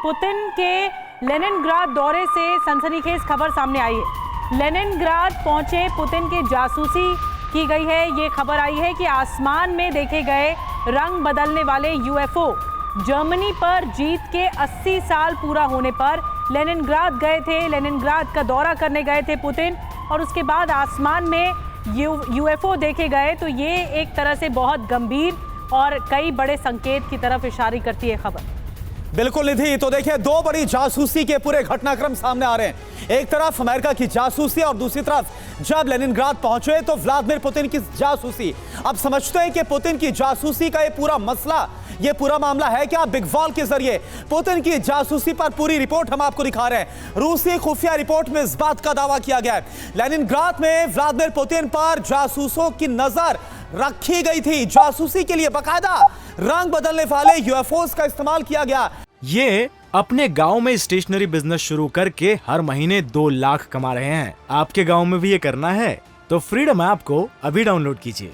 Putin के Leningrad दौरे से सनसनीखेज खबर सामने आई है। लेनिनग्राद पहुंचे पुतिन के जासूसी की गई है। ये खबर आई है कि आसमान में देखे गए रंग बदलने वाले यूएफओ जर्मनी पर जीत के 80 साल पूरा होने पर लेनिनग्राद गए थे। लेनिनग्राद का दौरा करने गए थे पुतिन और उसके बाद आसमान में यूएफओ देखे गए। तो ये एक तरह से बहुत गंभीर और कई बड़े संकेत की तरफ इशारा करती है खबर। बिल्कुल निधि, तो देखिए दो बड़ी जासूसी के पूरे घटनाक्रम सामने आ रहे हैं। एक तरफ अमेरिका की जासूसी और दूसरी तरफ जब लेनिनग्राद पहुंचे तो व्लादिमीर पुतिन की जासूसी। अब समझते हैं कि पुतिन की जासूसी का ये पूरा मसला, ये पूरा मामला है क्या बिग वॉल के जरिए पुतिन की जासूसी पर पूरी रिपोर्ट हम आपको दिखा रहे हैं। रूसी खुफिया रिपोर्ट में इस बात का दावा किया गया है लेनिनग्राद में व्लादिमीर पुतिन पर जासूसों की नजर रखी गई थी। जासूसी के लिए बकायदा रंग बदलने वाले यूएफओस का इस्तेमाल किया गया। ये अपने गांव में स्टेशनरी बिजनेस शुरू करके हर महीने 2 लाख कमा रहे हैं। आपके गांव में भी ये करना है तो फ्रीडम ऐप को अभी डाउनलोड कीजिए।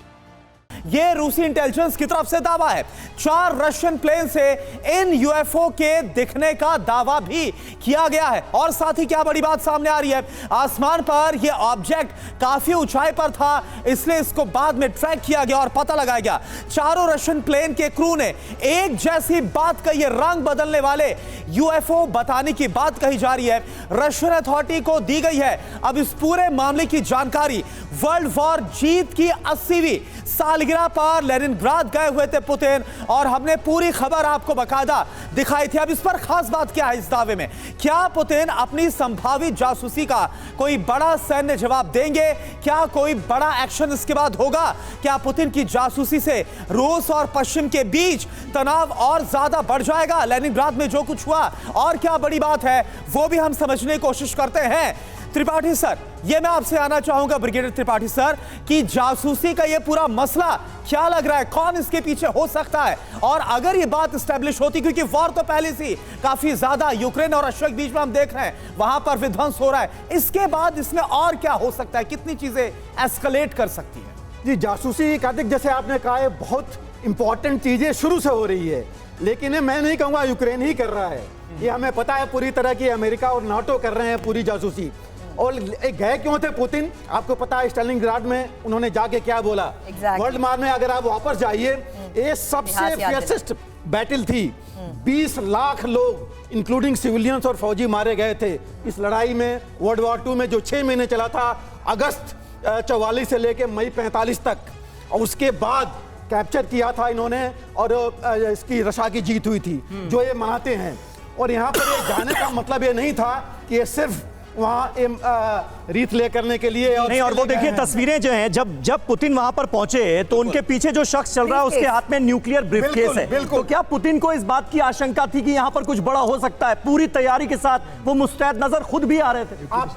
ये रूसी इंटेलिजेंस की तरफ से दावा है। 4 रशियन प्लेन से इन यूएफओ के दिखने का दावा भी किया गया है। और साथ ही क्या बड़ी बात सामने आ रही है, आसमान पर यह ऑब्जेक्ट काफी ऊंचाई पर था, इसलिए इसको बाद में ट्रैक किया गया और पता लगाया गया। चारों रशियन प्लेन के क्रू ने एक जैसी बात कही है, रंग बदलने वाले यूएफओ बताने की बात कही जा रही है, रशियन अथॉरिटी को दी गई है। अब इस पूरे मामले की जानकारी वर्ल्ड वॉर जीत की 80वीं सालगिरह पर लेनिनग्राद गए हुए थे पुतिन और हमने पूरी खबर आपको बकायदा दिखाई थी। अब इस पर खास बात क्या है इस दावे में, क्या पुतिन अपनी संभावित जासूसी का कोई बड़ा सैन्य जवाब देंगे? क्या कोई बड़ा एक्शन इसके बाद होगा? क्या पुतिन की जासूसी से रूस और पश्चिम के बीच तनाव और ज्यादा बढ़ जाएगा? लेनिनग्राद में जो कुछ हुआ और क्या बड़ी बात है वो भी हम समझने की कोशिश करते हैं। त्रिपाठी सर, ये मैं आपसे आना चाहूंगा ब्रिगेडियर त्रिपाठी सर कि जासूसी का ये पूरा मसला क्या लग रहा है, कौन इसके पीछे हो सकता है? और अगर ये बात एस्टेब्लिश होती, क्योंकि वॉर तो पहले से काफी ज्यादा यूक्रेन और रशिया के बीच में हम देख रहे हैं, वहां पर विध्वंस हो रहा है, इसके बाद इसमें और क्या हो सकता है, कितनी चीजें एस्केलेट कर सकती है? जी, जासूसी कार्तिक जैसे आपने कहा है बहुत इंपॉर्टेंट चीजें शुरू से हो रही है, लेकिन ये मैं नहीं कहूंगा यूक्रेन ही कर रहा है। ये हमें पता है पूरी तरह की अमेरिका और नाटो कर रहे हैं पूरी जासूसी। और गए क्यों थे पुतिन? आपको पता है स्टालिनग्राड में उन्होंने जाके क्या बोला। वर्ल्ड वार में अगर आप वापस जाइए, ये सबसे फियरेस्ट बैटल थी। 20 लाख लोग इंक्लूडिंग सिविलियंस और फौजी मारे गए थे इस लड़ाई में। वर्ल्ड वॉर 2 में जो 6 महीने चला था, अगस्त 44 से लेकर मई 45 तक, और उसके बाद कैप्चर किया था इन्होंने और इसकी रशा की जीत हुई थी जो ये मनाते हैं। और यहाँ पर ये जाने का मतलब ये नहीं था कि ये सिर्फ वहाँ रीत ले करने के लिए और नहीं। और वो देखिए तस्वीरें जो हैं, जब पुतिन वहां पर पहुंचे तो उनके पीछे जो शख्स चल रहा है उसके हाथ में न्यूक्लियर ब्रीफकेस है। तो क्या पुतिन को इस बात की आशंका थी कि यहाँ पर कुछ बड़ा हो सकता है? पूरी तैयारी के साथ वो मुस्तैद नजर खुद भी आ रहे थे। आप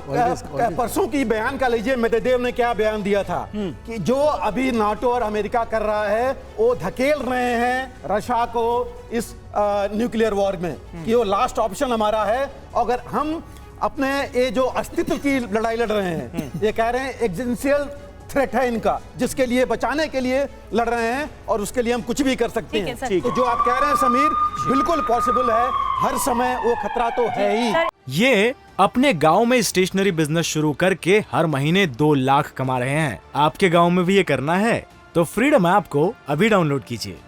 परसों की बयान का लीजिए, मेदवेदेव ने क्या बयान दिया था कि जो अभी नाटो और अमेरिका कर रहा है वो धकेल रहे हैं रशिया को इस न्यूक्लियर वॉर में, कि वो लास्ट ऑप्शन हमारा है। अगर हम अपने ये जो अस्तित्व की लड़ाई लड़ रहे हैं, ये कह रहे हैं एग्जिस्टेंशियल थ्रेट है इनका, जिसके लिए बचाने के लिए लड़ रहे हैं और उसके लिए हम कुछ भी कर सकते हैं। तो जो आप कह रहे हैं समीर, बिल्कुल पॉसिबल है, हर समय वो खतरा तो है ही। ये अपने गांव में स्टेशनरी बिजनेस शुरू करके हर महीने 2 लाख कमा रहे हैं। आपके गांव में भी ये करना है तो फ्रीडम ऐप को अभी डाउनलोड कीजिए।